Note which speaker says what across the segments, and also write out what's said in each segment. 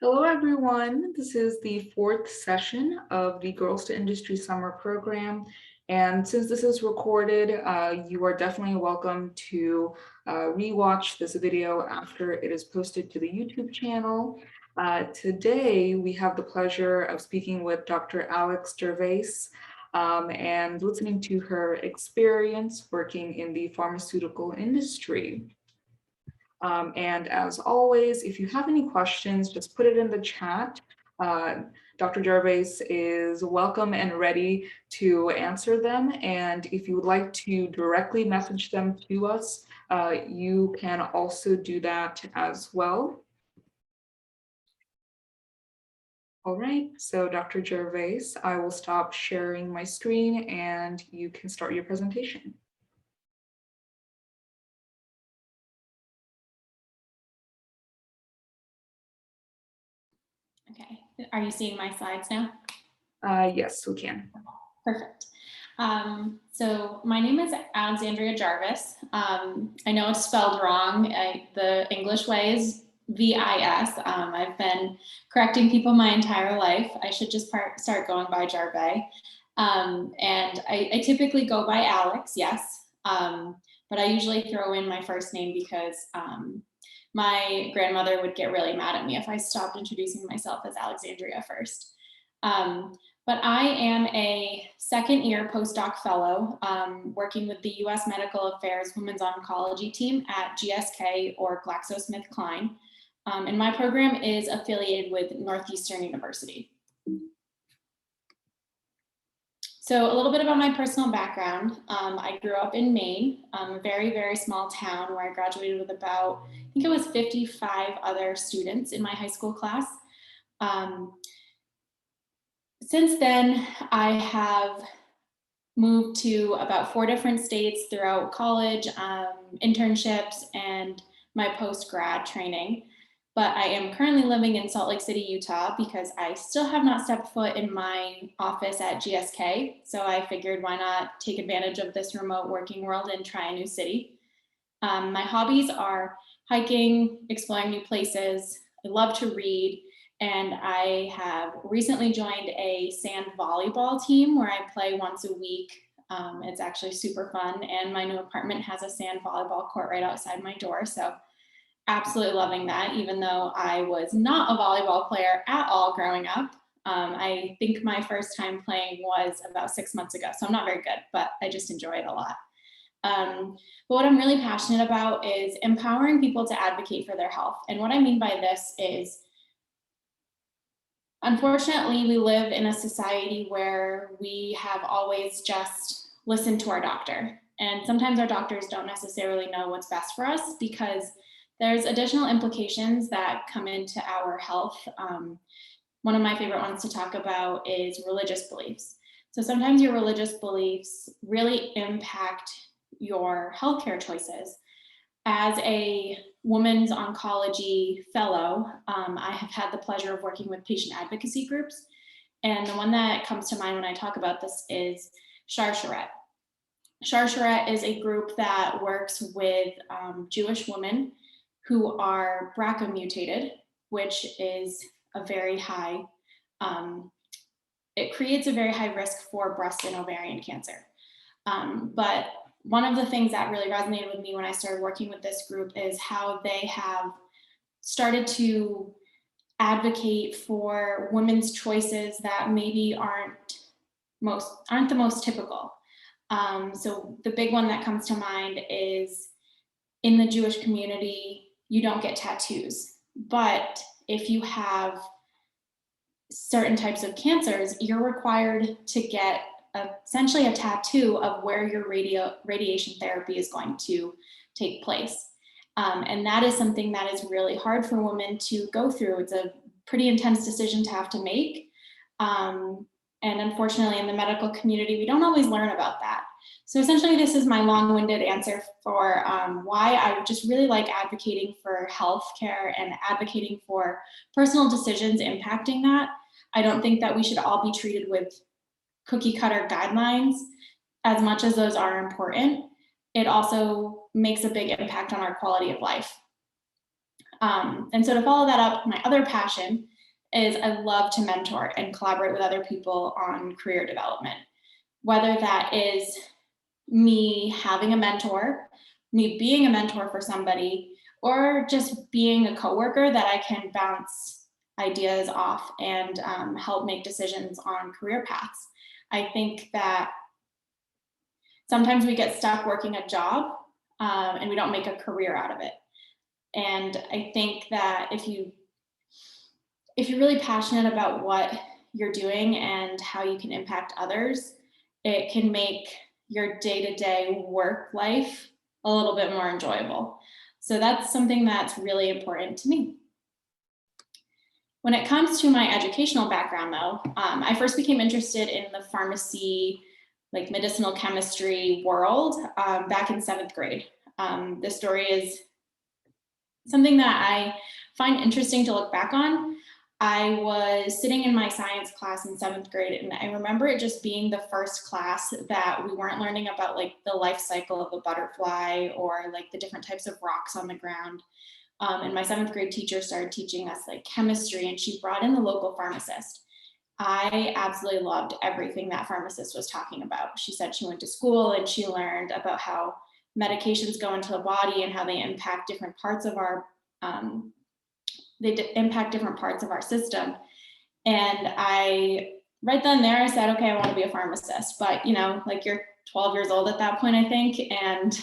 Speaker 1: Hello, everyone. This is the fourth session of the Girls to Industry Summer Program. And since this is recorded, you are definitely welcome to rewatch this video after it is posted to the YouTube channel. Today, we have the pleasure of speaking with Dr. Alex Jarvais and listening to her experience working in the pharmaceutical industry. And as always, if you have any questions, just put it in the chat. Dr. Jarvais is welcome and ready to answer them. And if you would like to directly message them to us, you can also do that as well. All right, so Dr. Jarvais, I will stop sharing my screen and you can start your presentation.
Speaker 2: Okay, are you seeing my slides now?
Speaker 1: Yes, we can.
Speaker 2: Perfect. So my name is Alexandria Jarvis. I know it's spelled wrong. The English way is V-I-S. I've been correcting people my entire life. I should just start going by Jarvais. And I typically go by Alex, yes. But I usually throw in my first name because my grandmother would get really mad at me if I stopped introducing myself as Alexandria first. But I am a second-year postdoc fellow working with the U.S. Medical Affairs Women's Oncology team at GSK or GlaxoSmithKline. And my program is affiliated with Northeastern University. So a little bit about my personal background. I grew up in Maine, a very, very small town where I graduated with about, I think it was 55 other students in my high school class. Since then, I have moved to about 4 different states throughout college, internships, and my post-grad training. But I am currently living in Salt Lake City, Utah, because I still have not stepped foot in my office at GSK. So I figured why not take advantage of this remote working world and try a new city. My hobbies are hiking, exploring new places. I love to read. And I have recently joined a sand volleyball team where I play once a week. It's actually super fun. And my new apartment has a sand volleyball court right outside my door. So absolutely loving that, even though I was not a volleyball player at all growing up. I think my first time playing was about 6 months ago. So I'm not very good, but I just enjoy it a lot. But what I'm really passionate about is empowering people to advocate for their health. And what I mean by this is, unfortunately, we live in a society where we have always just listened to our doctor. And sometimes our doctors don't necessarily know what's best for us because there's additional implications that come into our health. One of my favorite ones to talk about is religious beliefs. So sometimes your religious beliefs really impact your healthcare choices. As a women's oncology fellow, I have had the pleasure of working with patient advocacy groups. And the one that comes to mind when I talk about this is Sharsharet. Sharsharet is a group that works with Jewish women who are BRCA mutated, which is a very high, it creates a very high risk for breast and ovarian cancer. But one of the things that really resonated with me when I started working with this group is how they have started to advocate for women's choices that maybe aren't the most typical. So the big one that comes to mind is in the Jewish community, you don't get tattoos, but if you have certain types of cancers, you're required to get essentially a tattoo of where your radiation therapy is going to take place. And that is something that is really hard for women to go through. It's a pretty intense decision to have to make. And unfortunately, in the medical community, we don't always learn about that. So essentially, this is my long-winded answer for why I just really like advocating for healthcare and advocating for personal decisions impacting that. I don't think that we should all be treated with cookie cutter guidelines. As much as those are important, it also makes a big impact on our quality of life. And so to follow that up, my other passion is I love to mentor and collaborate with other people on career development, whether that is me having a mentor, me being a mentor for somebody, or just being a coworker that I can bounce ideas off and help make decisions on career paths. I think that sometimes we get stuck working a job and we don't make a career out of it. And I think that if you're really passionate about what you're doing and how you can impact others, it can make your day-to-day work life a little bit more enjoyable. So that's something that's really important to me. When it comes to my educational background, though, I first became interested in the pharmacy, like medicinal chemistry world back in 7th grade. This story is something that I find interesting to look back on. I was sitting in my science class in 7th grade, and I remember it just being the first class that we weren't learning about like the life cycle of a butterfly or like the different types of rocks on the ground. And my 7th grade teacher started teaching us like chemistry, and she brought in the local pharmacist. I absolutely loved everything that pharmacist was talking about. She said she went to school and she learned about how medications go into the body and how they impact different parts of our impact different parts of our system. And I, right then there, I said, okay, I want to be a pharmacist. But, you know, like you're 12 years old at that point, I think, and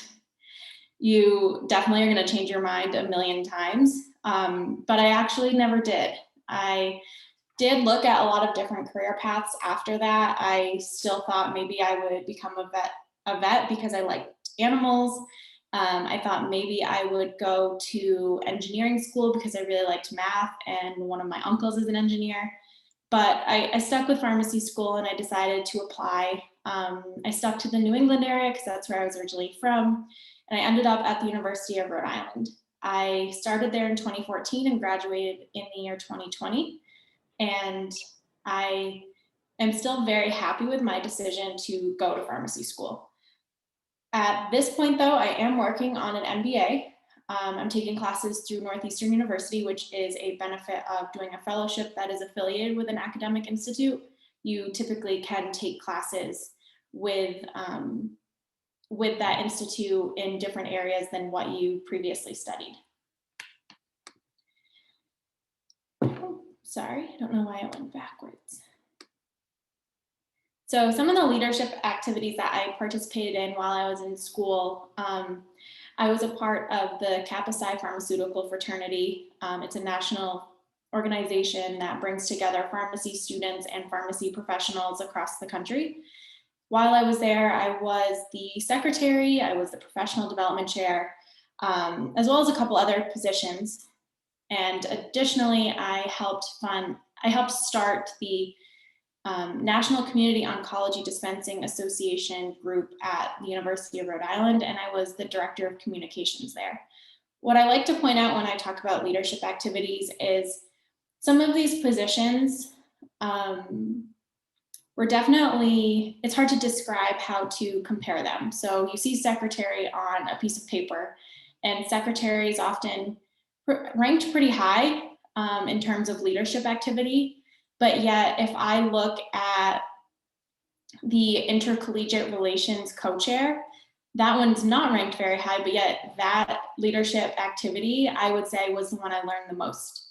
Speaker 2: you definitely are going to change your mind a million times. But I actually never did. I did look at a lot of different career paths after that. I still thought maybe I would become a vet because I liked animals. I thought maybe I would go to engineering school because I really liked math, and one of my uncles is an engineer. But I stuck with pharmacy school and I decided to apply. I stuck to the New England area because that's where I was originally from. And I ended up at the University of Rhode Island. I started there in 2014 and graduated in the year 2020. And I am still very happy with my decision to go to pharmacy school. At this point, though, I am working on an MBA. I'm taking classes through Northeastern University, which is a benefit of doing a fellowship that is affiliated with an academic institute. You typically can take classes with that institute in different areas than what you previously studied. Oh, sorry, I don't know why it went backwards. So some of the leadership activities that I participated in while I was in school, I was a part of the Kappa Psi pharmaceutical fraternity. It's a national organization that brings together pharmacy students and pharmacy professionals across the country. While I was there, I was the secretary, I was the professional development chair, as well as a couple other positions. And additionally, I helped start the National Community Oncology Dispensing Association group at the University of Rhode Island, and I was the director of communications there. What I like to point out when I talk about leadership activities is some of these positions were definitely, it's hard to describe how to compare them. So you see secretary on a piece of paper, and secretary is often ranked pretty high in terms of leadership activity. But yet, if I look at the intercollegiate relations co-chair, that one's not ranked very high, but yet that leadership activity, I would say, was the one I learned the most.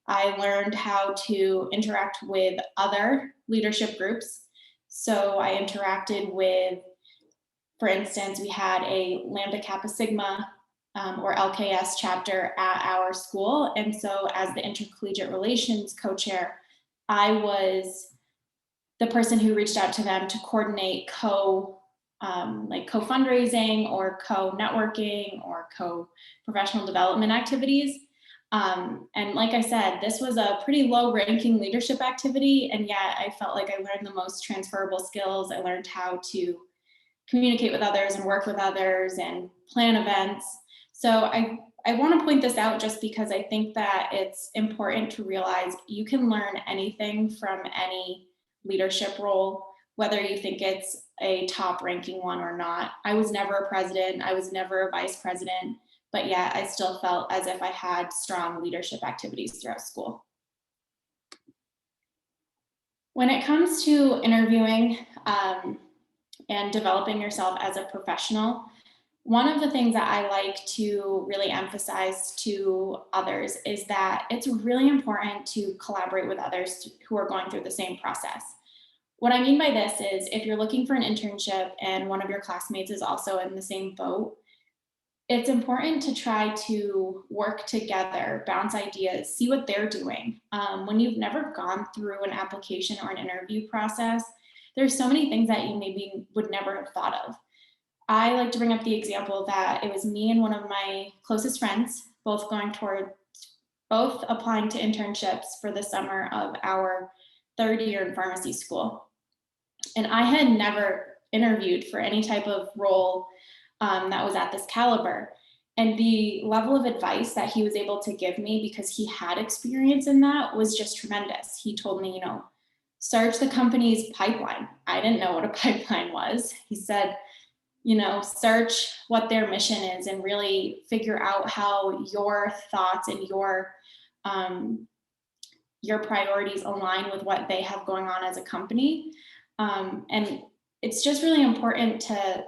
Speaker 2: I learned how to interact with other leadership groups. So I interacted with, for instance, we had a Lambda Kappa Sigma or LKS chapter at our school. And so as the intercollegiate relations co-chair, I was the person who reached out to them to coordinate co-fundraising or co-networking or co-professional development activities. And like I said, this was a pretty low ranking leadership activity, and yet I felt like I learned the most transferable skills. I learned how to communicate with others and work with others and plan events. So I want to point this out just because I think that it's important to realize you can learn anything from any leadership role, whether you think it's a top ranking one or not. I was never a president, I was never a vice president, but yet I still felt as if I had strong leadership activities throughout school. When it comes to interviewing and developing yourself as a professional, one of the things that I like to really emphasize to others is that it's really important to collaborate with others who are going through the same process. What I mean by this is if you're looking for an internship and one of your classmates is also in the same boat, it's important to try to work together, bounce ideas, see what they're doing. When you've never gone through an application or an interview process, there's so many things that you maybe would never have thought of. I like to bring up the example that it was me and one of my closest friends, both applying to internships for the summer of our third year in pharmacy school. And I had never interviewed for any type of role that was at this caliber. And the level of advice that he was able to give me, because he had experience in that, was just tremendous. He told me, search the company's pipeline. I didn't know what a pipeline was. He said, search what their mission is and really figure out how your thoughts and your priorities align with what they have going on as a company. And it's just really important to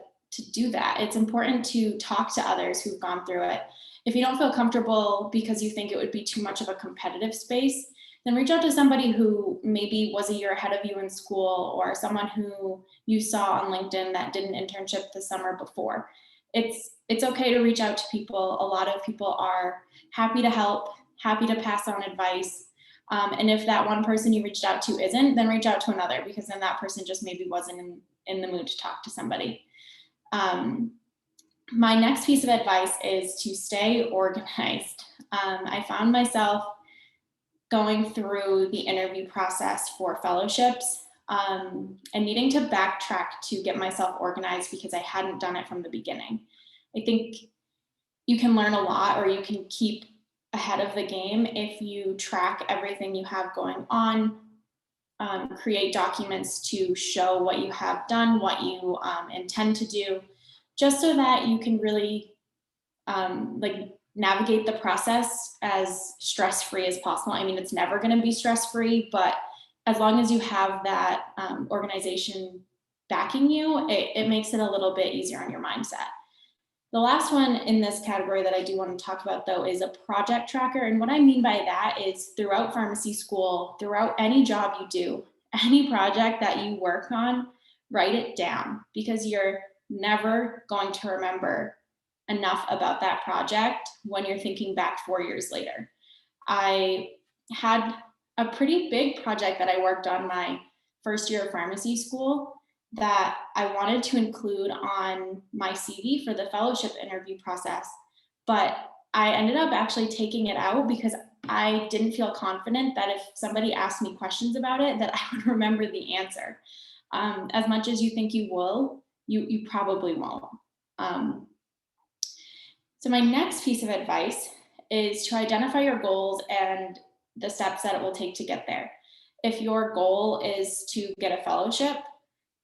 Speaker 2: do that. It's important to talk to others who've gone through it. If you don't feel comfortable because you think it would be too much of a competitive space, then reach out to somebody who maybe was a year ahead of you in school, or someone who you saw on LinkedIn that did an internship the summer before. It's okay to reach out to people. A lot of people are happy to help, happy to pass on advice. And if that one person you reached out to isn't, then reach out to another, because then that person just maybe wasn't in the mood to talk to somebody. My next piece of advice is to stay organized. I found myself going through the interview process for fellowships and needing to backtrack to get myself organized because I hadn't done it from the beginning. I think you can learn a lot, or you can keep ahead of the game if you track everything you have going on, create documents to show what you have done, what you intend to do, just so that you can really navigate the process as stress-free as possible. I mean, it's never going to be stress-free, but as long as you have that organization backing you, it makes it a little bit easier on your mindset. The last one in this category that I do want to talk about, though, is a project tracker. And what I mean by that is throughout pharmacy school, throughout any job you do, any project that you work on, write it down, because you're never going to remember enough about that project when you're thinking back 4 years later. I had a pretty big project that I worked on my first year of pharmacy school that I wanted to include on my CV for the fellowship interview process, but I ended up actually taking it out because I didn't feel confident that if somebody asked me questions about it, that I would remember the answer. As much as you think you will, you probably won't. So my next piece of advice is to identify your goals and the steps that it will take to get there. If your goal is to get a fellowship,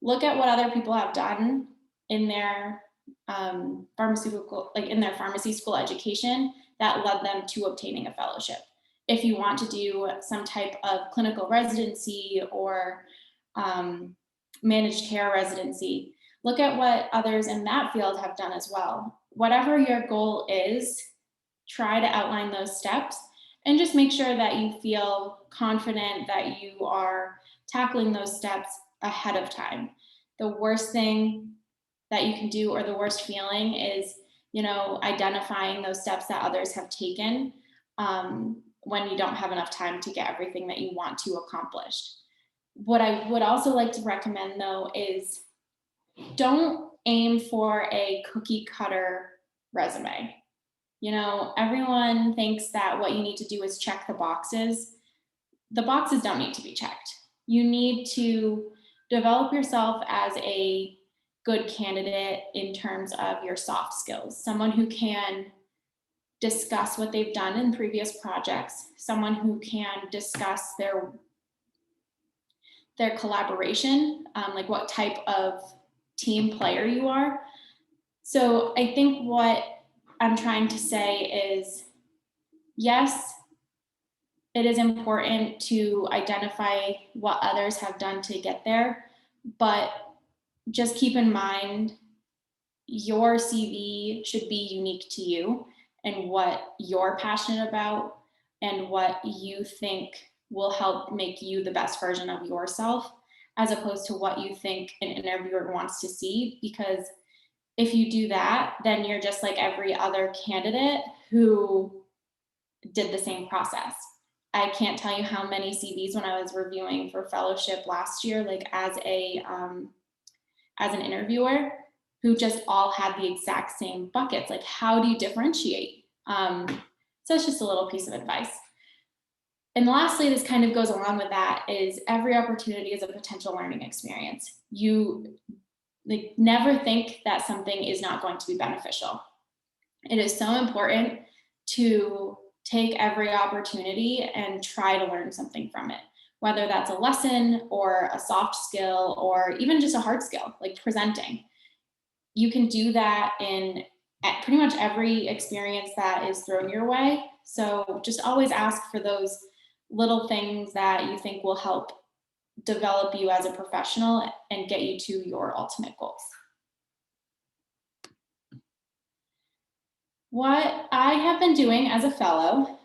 Speaker 2: look at what other people have done in their in their pharmacy school education that led them to obtaining a fellowship. If you want to do some type of clinical residency or managed care residency, look at what others in that field have done as well. Whatever your goal is, try to outline those steps and just make sure that you feel confident that you are tackling those steps ahead of time. The worst thing that you can do, or the worst feeling, is identifying those steps that others have taken when you don't have enough time to get everything that you want to accomplished. What I would also like to recommend, though, is don't aim for a cookie cutter resume. Everyone thinks that what you need to do is check the boxes. The boxes don't need to be checked. You need to develop yourself as a good candidate in terms of your soft skills, someone who can discuss what they've done in previous projects, someone who can discuss their collaboration, like what type of team player you are. So I think what I'm trying to say is, yes, it is important to identify what others have done to get there, but just keep in mind your CV should be unique to you and what you're passionate about and what you think will help make you the best version of yourself, as opposed to what you think an interviewer wants to see. Because if you do that, then you're just like every other candidate who did the same process. I can't tell you how many CVs when I was reviewing for fellowship last year, like as an interviewer, who just all had the exact same buckets. Like, how do you differentiate? So it's just a little piece of advice. And lastly, this kind of goes along with that, is every opportunity is a potential learning experience. You like never think that something is not going to be beneficial. It is so important to take every opportunity and try to learn something from it, whether that's a lesson or a soft skill or even just a hard skill like presenting. You can do that at pretty much every experience that is thrown your way. So just always ask for those little things that you think will help develop you as a professional and get you to your ultimate goals. What I have been doing as a fellow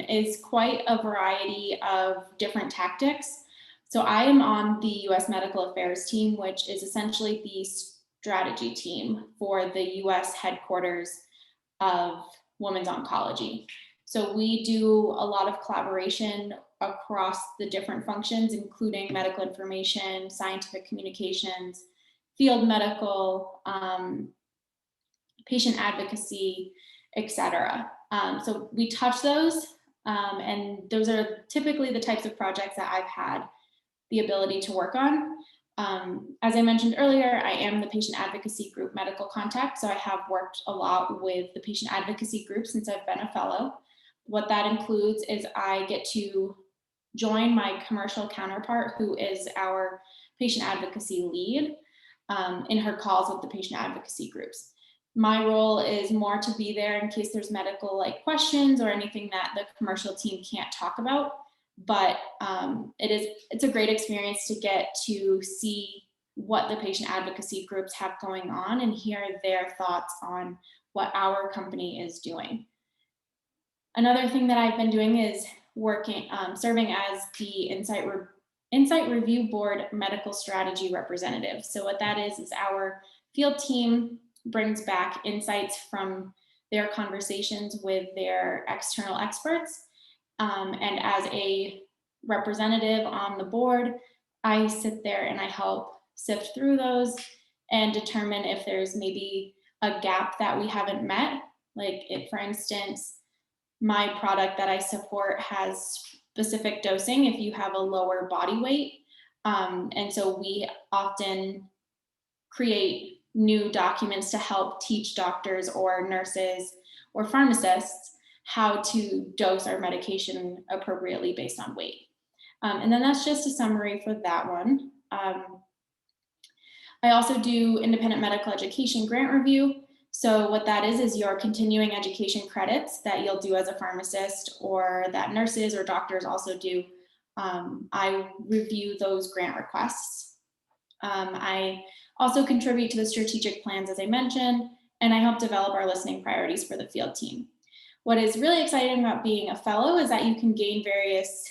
Speaker 2: is quite a variety of different tactics. So I am on the US Medical Affairs team, which is essentially the strategy team for the US headquarters of women's oncology. So we do a lot of collaboration across the different functions, including medical information, scientific communications, field medical, patient advocacy, etc. So we touch those, and those are typically the types of projects that I've had the ability to work on. As I mentioned earlier, I am the patient advocacy group medical contact, so I have worked a lot with the patient advocacy group since I've been a fellow. What that includes is I get to join my commercial counterpart, who is our patient advocacy lead, in her calls with the patient advocacy groups. My role is more to be there in case there's medical like questions or anything that the commercial team can't talk about. But it's a great experience to get to see what the patient advocacy groups have going on and hear their thoughts on what our company is doing. Another thing that I've been doing is serving as the Insight Review Board Medical Strategy Representative. So what that is our field team brings back insights from their conversations with their external experts. And as a representative on the board, I sit there and I help sift through those and determine if there's maybe a gap that we haven't met. Like if, for instance, my product that I support has specific dosing if you have a lower body weight. And so we often create new documents to help teach doctors or nurses or pharmacists how to dose our medication appropriately based on weight. And then that's just a summary for that one. I also do independent medical education grant review. So what that is your continuing education credits that you'll do as a pharmacist or that nurses or doctors also do. I review those grant requests. I also contribute to the strategic plans, as I mentioned, and I help develop our listening priorities for the field team. What is really exciting about being a fellow is that you can gain various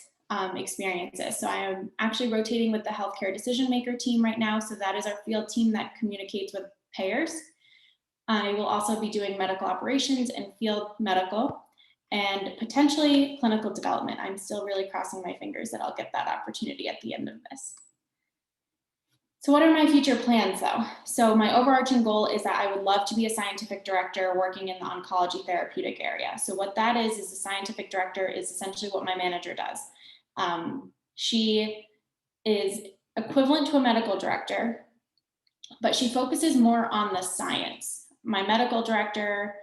Speaker 2: experiences. So I am actually rotating with the healthcare decision maker team right now. So that is our field team that communicates with payers. I will also be doing medical operations and field medical and potentially clinical development. I'm still really crossing my fingers that I'll get that opportunity at the end of this. So what are my future plans though? So my overarching goal is that I would love to be a scientific director working in the oncology therapeutic area. So what that is a scientific director is essentially what my manager does. She is equivalent to a medical director, but she focuses more on the science. My medical director,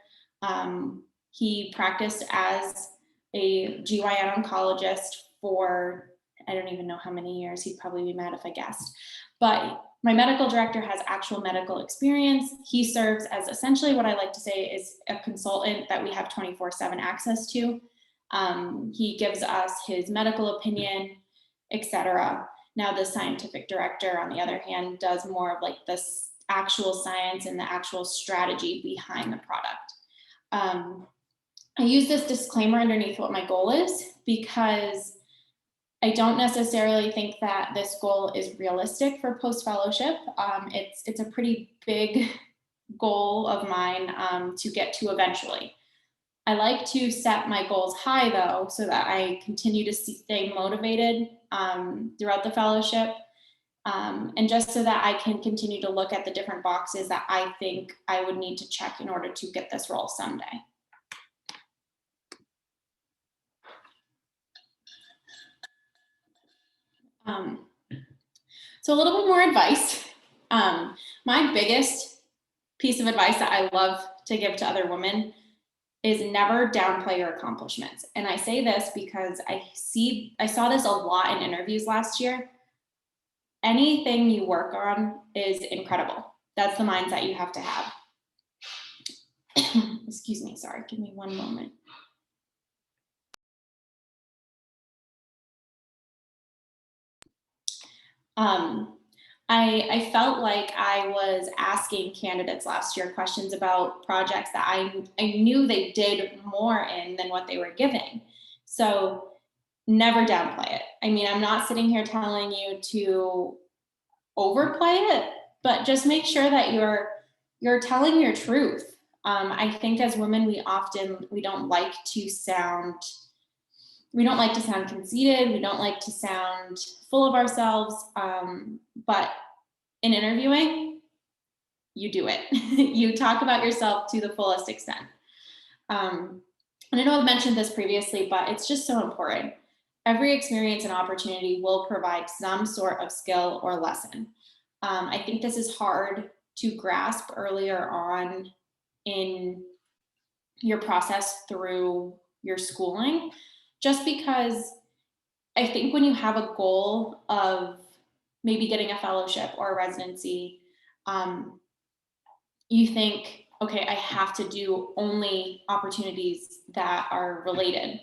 Speaker 2: he practiced as a GYN oncologist for, I don't even know how many years, he'd probably be mad if I guessed. But my medical director has actual medical experience. He serves as essentially what I like to say is a consultant that we have 24/7 access to. He gives us his medical opinion, etc. Now the scientific director, on the other hand, does more of like this actual science and the actual strategy behind the product. I use this disclaimer underneath what my goal is because I don't necessarily think that this goal is realistic for post-fellowship. It's a pretty big goal of mine to get to eventually. I like to set my goals high though, so that I continue to stay motivated throughout the fellowship. And just so that I can continue to look at the different boxes that I think I would need to check in order to get this role someday. So a little bit more advice. My biggest piece of advice that I love to give to other women is never downplay your accomplishments. And I say this because I saw this a lot in interviews last year. Anything you work on is incredible. That's the mindset you have to have. Excuse me, sorry, give me one moment. I felt like I was asking candidates last year questions about projects that I knew they did more in than what they were giving. So never downplay it. I mean, I'm not sitting here telling you to overplay it, but just make sure that you're telling your truth. I think as women, we don't like to sound conceited. We don't like to sound full of ourselves. But in interviewing, you do it. You talk about yourself to the fullest extent. And I know I've mentioned this previously, but it's just so important. Every experience and opportunity will provide some sort of skill or lesson. I think this is hard to grasp earlier on in your process through your schooling, just because I think when you have a goal of maybe getting a fellowship or a residency, you think, okay, I have to do only opportunities that are related.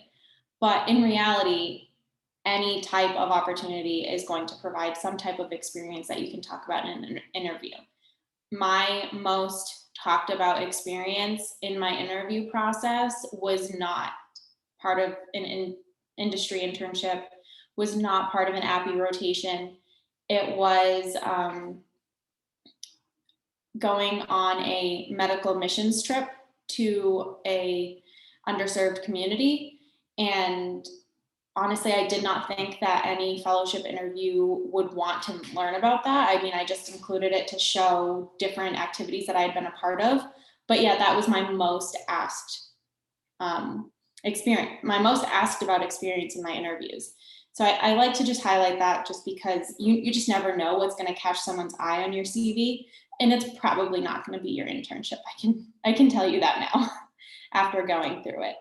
Speaker 2: But in reality, any type of opportunity is going to provide some type of experience that you can talk about in an interview. My most talked about experience in my interview process was not part of an industry internship, was not part of an API rotation. It was going on a medical missions trip to a underserved community. And honestly, I did not think that any fellowship interview would want to learn about that. I mean, I just included it to show different activities that I had been a part of. But yeah, that was my most asked experience, my most asked about experience in my interviews. So I like to just highlight that just because you just never know what's going to catch someone's eye on your CV. And it's probably not going to be your internship. I can tell you that now after going through it.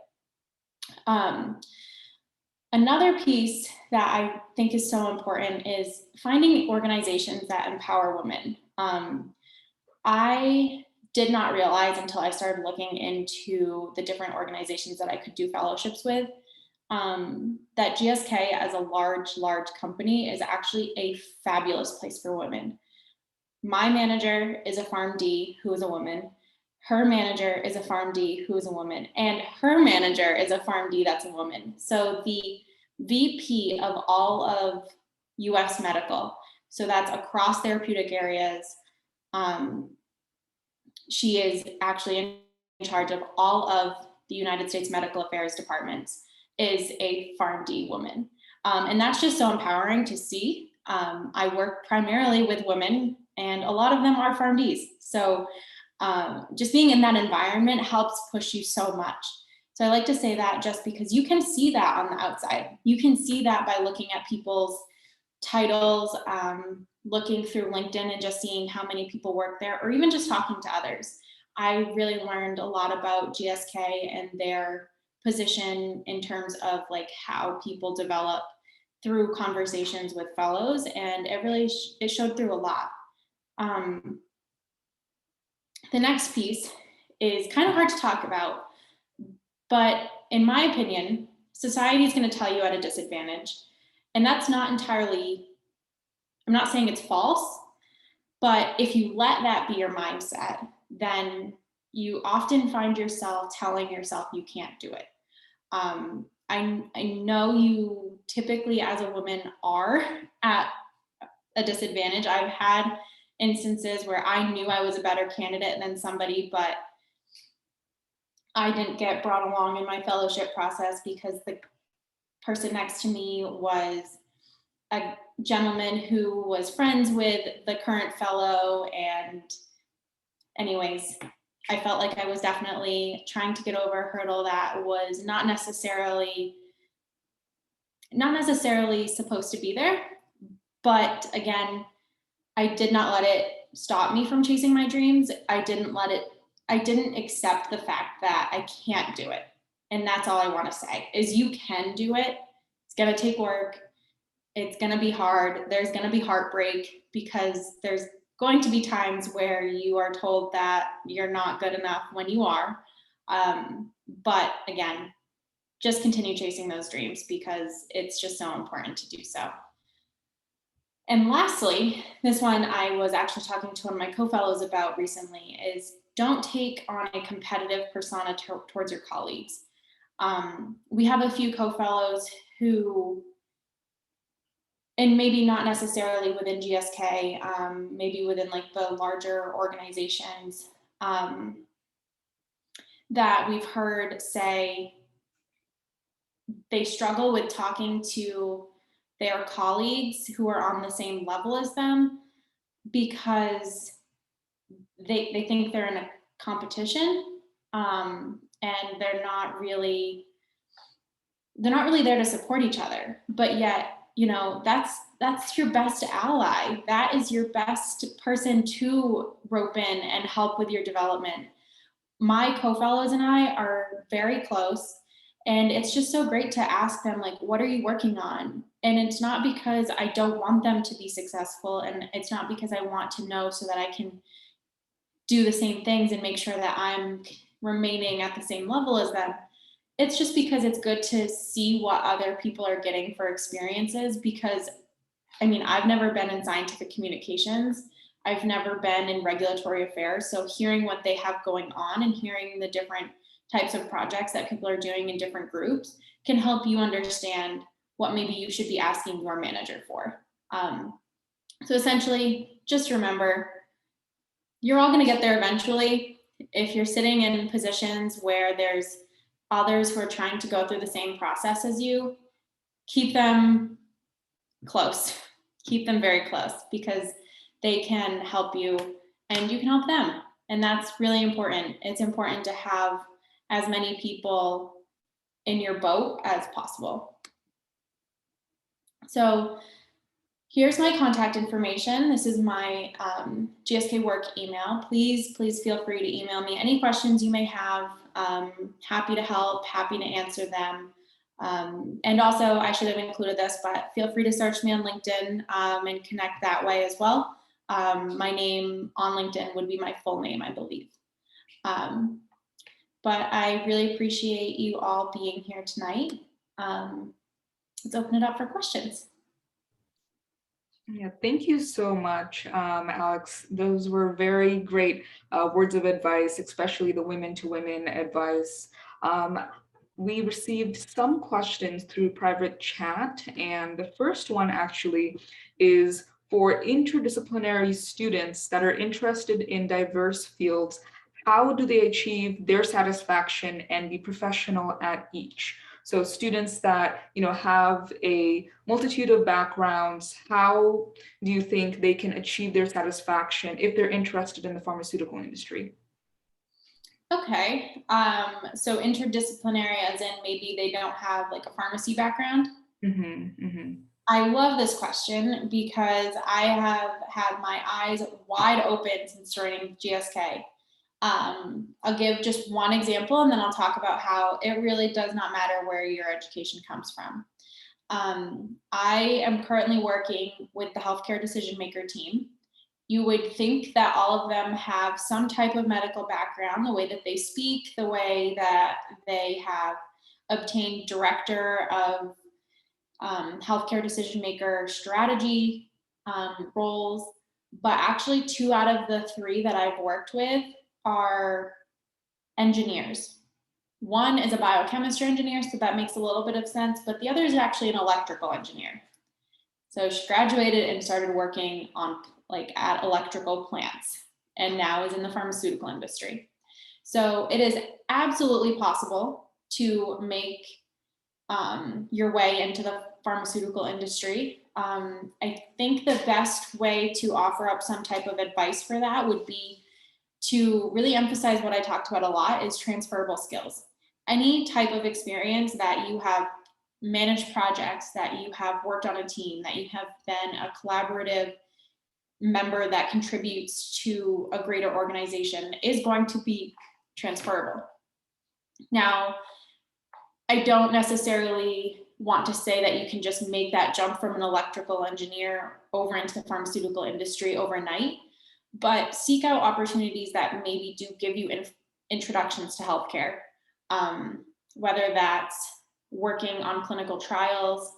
Speaker 2: Another piece that I think is so important is finding organizations that empower women. I did not realize until I started looking into the different organizations that I could do fellowships with, that GSK as a large company is actually a fabulous place for women. My manager is a PharmD who is a woman. Her manager is a PharmD who is a woman, and her manager is a PharmD that's a woman. So the VP of all of US Medical, so that's across therapeutic areas, she is actually in charge of all of the United States Medical Affairs departments, is a PharmD woman. And that's just so empowering to see. I work primarily with women, and a lot of them are PharmDs. So just being in that environment helps push you so much. So I like to say that just because you can see that on the outside. You can see that by looking at people's titles, looking through LinkedIn and just seeing how many people work there, or even just talking to others. I really learned a lot about GSK and their position in terms of like how people develop through conversations with fellows, and it really it showed through a lot. The next piece is kind of hard to talk about, but in my opinion, society is going to tell you at a disadvantage. And that's not entirely, I'm not saying it's false, but if you let that be your mindset, then you often find yourself telling yourself you can't do it. I know you typically as a woman are at a disadvantage. I've had instances where I knew I was a better candidate than somebody, but I didn't get brought along in my fellowship process because the person next to me was a gentleman who was friends with the current fellow. And anyways, I felt like I was definitely trying to get over a hurdle that was not necessarily supposed to be there. But again, I did not let it stop me from chasing my dreams. I didn't accept the fact that I can't do it. And that's all I want to say is you can do it. It's going to take work. It's going to be hard. There's going to be heartbreak because there's going to be times where you are told that you're not good enough when you are. But again, just continue chasing those dreams because it's just so important to do so. And lastly, this one I was actually talking to one of my co-fellows about recently is don't take on a competitive persona towards your colleagues. We have a few co-fellows who, and maybe not necessarily within GSK, maybe within like the larger organizations that we've heard say they struggle with talking to their colleagues who are on the same level as them because they think they're in a competition, and they're not really there to support each other. But yet, you know, that's your best ally. That is your best person to rope in and help with your development. My co-fellows and I are very close. And it's just so great to ask them, like, what are you working on? And it's not because I don't want them to be successful. And it's not because I want to know so that I can do the same things and make sure that I'm remaining at the same level as them. It's just because it's good to see what other people are getting for experiences. Because, I mean, I've never been in scientific communications. I've never been in regulatory affairs. So hearing what they have going on and hearing the different types of projects that people are doing in different groups can help you understand what maybe you should be asking your manager for. So essentially, just remember, you're all going to get there eventually. If you're sitting in positions where there's others who are trying to go through the same process as you, keep them close. Keep them very close because they can help you and you can help them. And that's really important. It's important to have as many people in your boat as possible. So here's my contact information. This is my GSK work email. Please feel free to email me any questions you may have. Happy to help, happy to answer them. And also, I should have included this, but feel free to search me on LinkedIn and connect that way as well. My name on LinkedIn would be my full name, I believe. But I really appreciate you all being here tonight. Let's open it up for questions.
Speaker 1: Yeah, thank you so much, Alex. Those were very great words of advice, especially the women to women advice. We received some questions through private chat, and the first one actually is for interdisciplinary students that are interested in diverse fields. How do they achieve their satisfaction and be professional at each? So students that, you know, have a multitude of backgrounds, how do you think they can achieve their satisfaction if they're interested in the pharmaceutical industry?
Speaker 2: Okay, so interdisciplinary as in maybe they don't have like a pharmacy background?
Speaker 1: Mm-hmm, mm-hmm.
Speaker 2: I love this question because I have had my eyes wide open since joining GSK. I'll give just one example and then I'll talk about how it really does not matter where your education comes from. I am currently working with the healthcare decision maker team. You would think that all of them have some type of medical background, the way that they speak, the way that they have obtained director of healthcare decision maker strategy roles, but actually 2 out of the 3 that I've worked with are engineers. One is a biochemistry engineer, so that makes a little bit of sense, but the other is actually an electrical engineer. So she graduated and started working on at electrical plants, and now is in the pharmaceutical industry. So it is absolutely possible to make your way into the pharmaceutical industry. I think the best way to offer up some type of advice for that would be to really emphasize what I talked about a lot is transferable skills. Any type of experience that you have managed projects, that you have worked on a team, that you have been a collaborative member that contributes to a greater organization is going to be transferable. Now, I don't necessarily want to say that you can just make that jump from an electrical engineer over into the pharmaceutical industry overnight, but seek out opportunities that maybe do give you introductions to healthcare, whether that's working on clinical trials,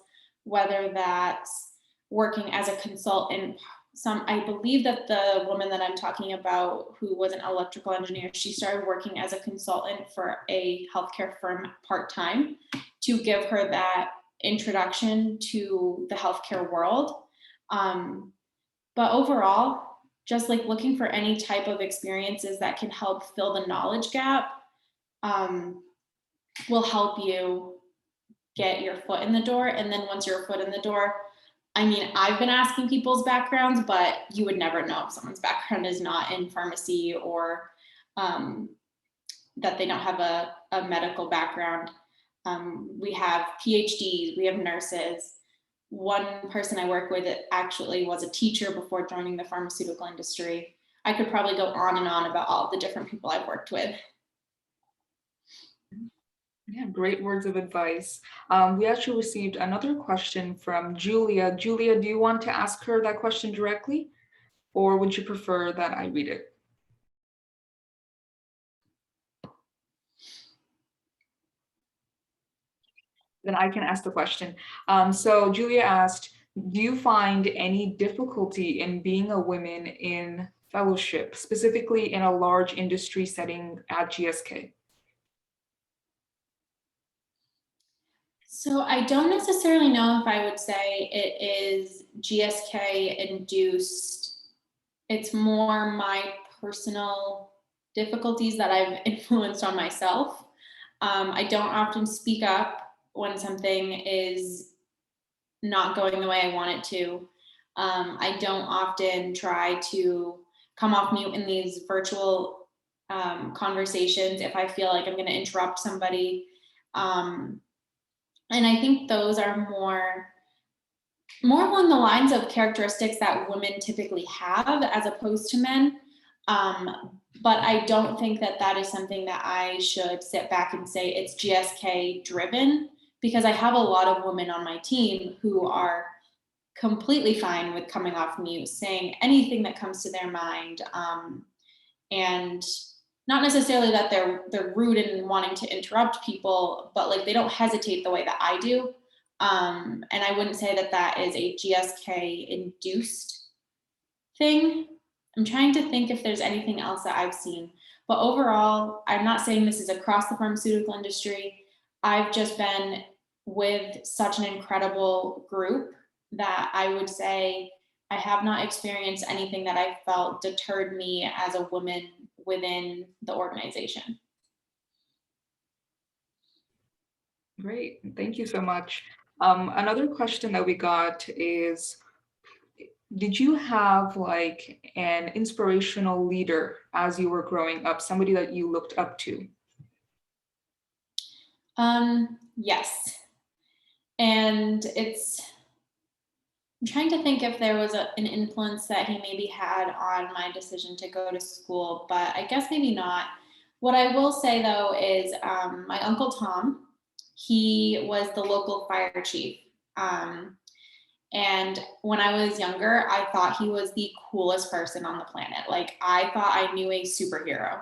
Speaker 2: whether that's working as a consultant. I believe that the woman that I'm talking about, who was an electrical engineer, she started working as a consultant for a healthcare firm part-time to give her that introduction to the healthcare world. But overall, just looking for any type of experiences that can help fill the knowledge gap will help you get your foot in the door. And then once you're a foot in the door, I mean, I've been asking people's backgrounds, but you would never know if someone's background is not in pharmacy or that they don't have a medical background. We have PhDs, we have nurses. One person I work with actually was a teacher before joining the pharmaceutical industry. I could probably go on and on about all the different people I've worked with.
Speaker 1: Yeah, great words of advice. We actually received another question from Julia. Julia, do you want to ask her that question directly, or would you prefer that I read it? Then I can ask the question. So Julia asked, do you find any difficulty in being a woman in fellowship, specifically in a large industry setting at GSK?
Speaker 2: So I don't necessarily know if I would say it is GSK induced. It's more my personal difficulties that I've influenced on myself. I don't often speak up when something is not going the way I want it to. I don't often try to come off mute in these virtual conversations if I feel like I'm going to interrupt somebody. And I think those are more along the lines of characteristics that women typically have as opposed to men. But I don't think that that is something that I should sit back and say it's GSK driven, because I have a lot of women on my team who are completely fine with coming off mute, saying anything that comes to their mind, and not necessarily that they're rude and wanting to interrupt people, but they don't hesitate the way that I do. And I wouldn't say that that is a GSK induced thing. I'm trying to think if there's anything else that I've seen, but overall, I'm not saying this is across the pharmaceutical industry. I've just been with such an incredible group that I would say I have not experienced anything that I felt deterred me as a woman within the organization.
Speaker 1: Great, thank you so much. Another question that we got is, did you have an inspirational leader as you were growing up, somebody that you looked up to?
Speaker 2: Yes. And I'm trying to think if there was an influence that he maybe had on my decision to go to school, but I guess maybe not. What I will say though is my Uncle Tom, he was the local fire chief. And when I was younger, I thought he was the coolest person on the planet. I thought I knew a superhero.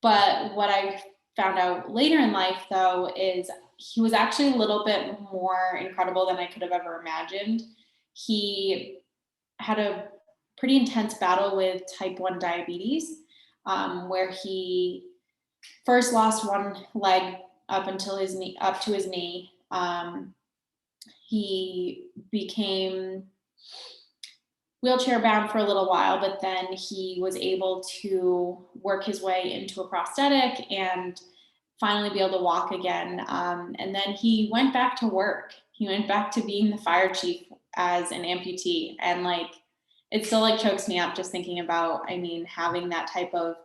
Speaker 2: But what I found out later in life, though, is he was actually a little bit more incredible than I could have ever imagined. He had a pretty intense battle with type 1 diabetes, where he first lost one leg up until his knee, up to his knee. He became wheelchair bound for a little while, but then he was able to work his way into a prosthetic and finally be able to walk again. And then he went back to work. He went back to being the fire chief as an amputee. And like, it still like chokes me up just thinking about, I mean, having that type of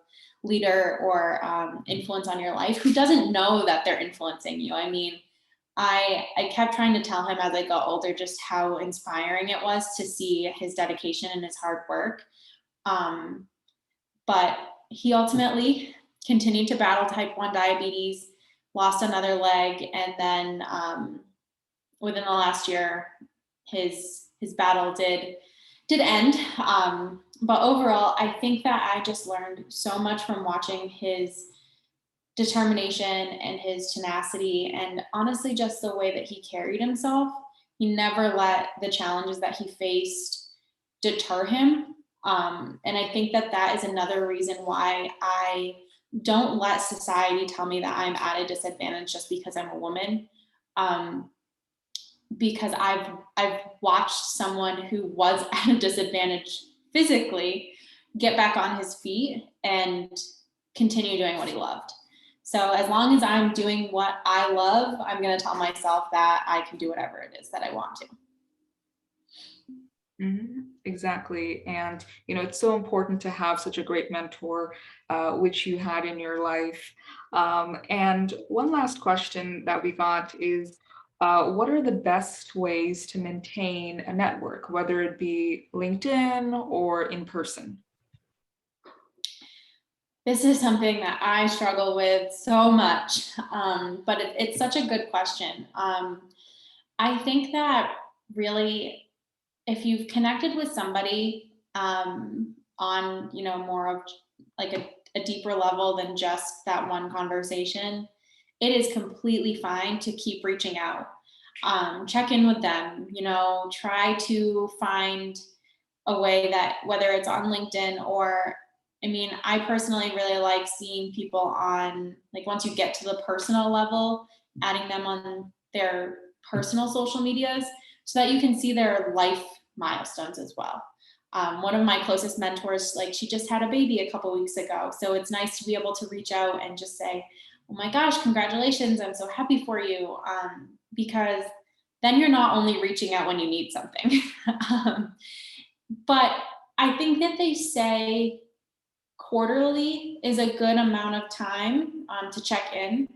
Speaker 2: leader or influence on your life who doesn't know that they're influencing you. I mean, I kept trying to tell him as I got older just how inspiring it was to see his dedication and his hard work. But he ultimately continued to battle type 1 diabetes, lost another leg, and then within the last year, his battle did end. But overall, I think that I just learned so much from watching his determination and his tenacity, and honestly, just the way that he carried himself. He never let the challenges that he faced deter him. And I think that that is another reason why I don't let society tell me that I'm at a disadvantage just because I'm a woman. Because I've watched someone who was at a disadvantage physically get back on his feet and continue doing what he loved. So as long as I'm doing what I love, I'm going to tell myself that I can do whatever it is that I want to.
Speaker 1: Exactly. And, it's so important to have such a great mentor, which you had in your life. And one last question that we got is, what are the best ways to maintain a network, whether it be LinkedIn or in person?
Speaker 2: This is something that I struggle with so much, but it's such a good question. I think that really, if you've connected with somebody on, more of like a deeper level than just that one conversation, it is completely fine to keep reaching out. Check in with them, try to find a way that, whether it's on LinkedIn or, I mean, I personally really like seeing people on, like, once you get to the personal level, adding them on their personal social medias so that you can see their life milestones as well. One of my closest mentors, like, she just had a baby a couple weeks ago. So it's nice to be able to reach out and just say, oh my gosh, congratulations, I'm so happy for you. Because then you're not only reaching out when you need something. But I think that they say quarterly is a good amount of time to check in.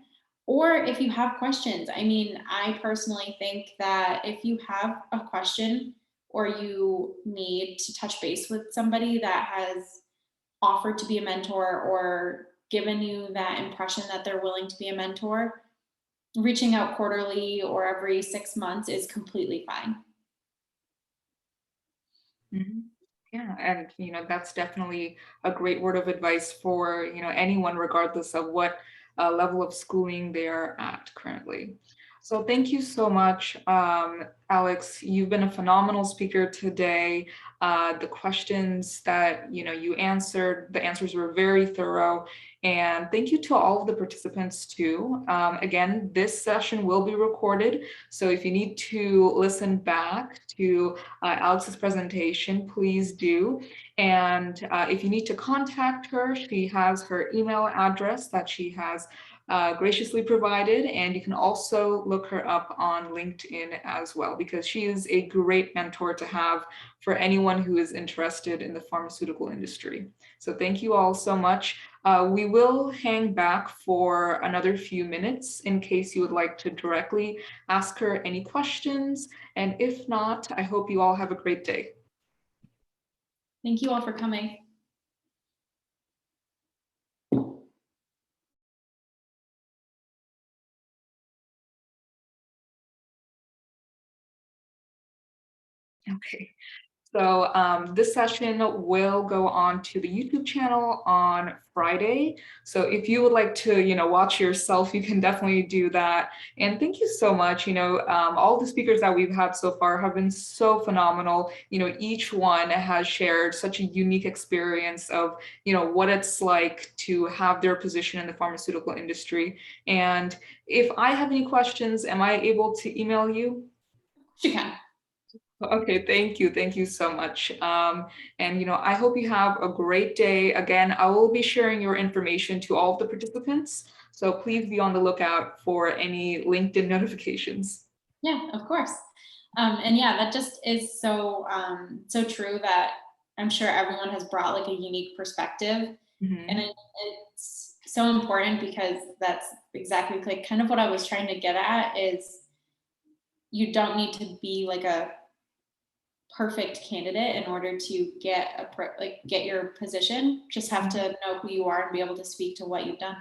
Speaker 2: Or if you have questions, I mean, I personally think that if you have a question or you need to touch base with somebody that has offered to be a mentor or given you that impression that they're willing to be a mentor, reaching out quarterly or every 6 months is completely fine.
Speaker 1: Mhm. Yeah, and that's definitely a great word of advice for anyone, regardless of what level of schooling they are at currently. So thank you so much, Alex. You've been a phenomenal speaker today. The questions that you answered, the answers were very thorough. And thank you to all of the participants too. Again, this session will be recorded. So if you need to listen back to Alex's presentation, please do. And if you need to contact her, she has her email address that she has graciously provided. And you can also look her up on LinkedIn as well, because she is a great mentor to have for anyone who is interested in the pharmaceutical industry. So thank you all so much. We will hang back for another few minutes in case you would like to directly ask her any questions. And if not, I hope you all have a great day.
Speaker 2: Thank you all for coming.
Speaker 1: Okay. So this session will go on to the YouTube channel on Friday. So if you would like to, watch yourself, you can definitely do that. And thank you so much. All the speakers that we've had so far have been so phenomenal. Each one has shared such a unique experience of, what it's like to have their position in the pharmaceutical industry. And if I have any questions, am I able to email you?
Speaker 2: You can.
Speaker 1: Okay, thank you. Thank you so much. And I hope you have a great day. Again, I will be sharing your information to all of the participants. So please be on the lookout for any LinkedIn notifications.
Speaker 2: Yeah, of course. And yeah, that just is so true that I'm sure everyone has brought like a unique perspective. And
Speaker 1: Mhm.
Speaker 2: it's so important because that's exactly like kind of what I was trying to get at is you don't need to be like a perfect candidate in order to get your position. Just have to know who you are and be able to speak to what you've done.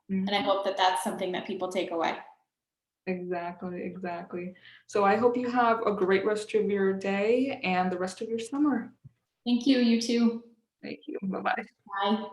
Speaker 2: And I
Speaker 1: Mhm.
Speaker 2: hope that that's something that people take away.
Speaker 1: Exactly, exactly. So I hope you have a great rest of your day and the rest of your summer.
Speaker 2: Thank you. You too.
Speaker 1: Thank you. Bye-bye.
Speaker 2: Bye.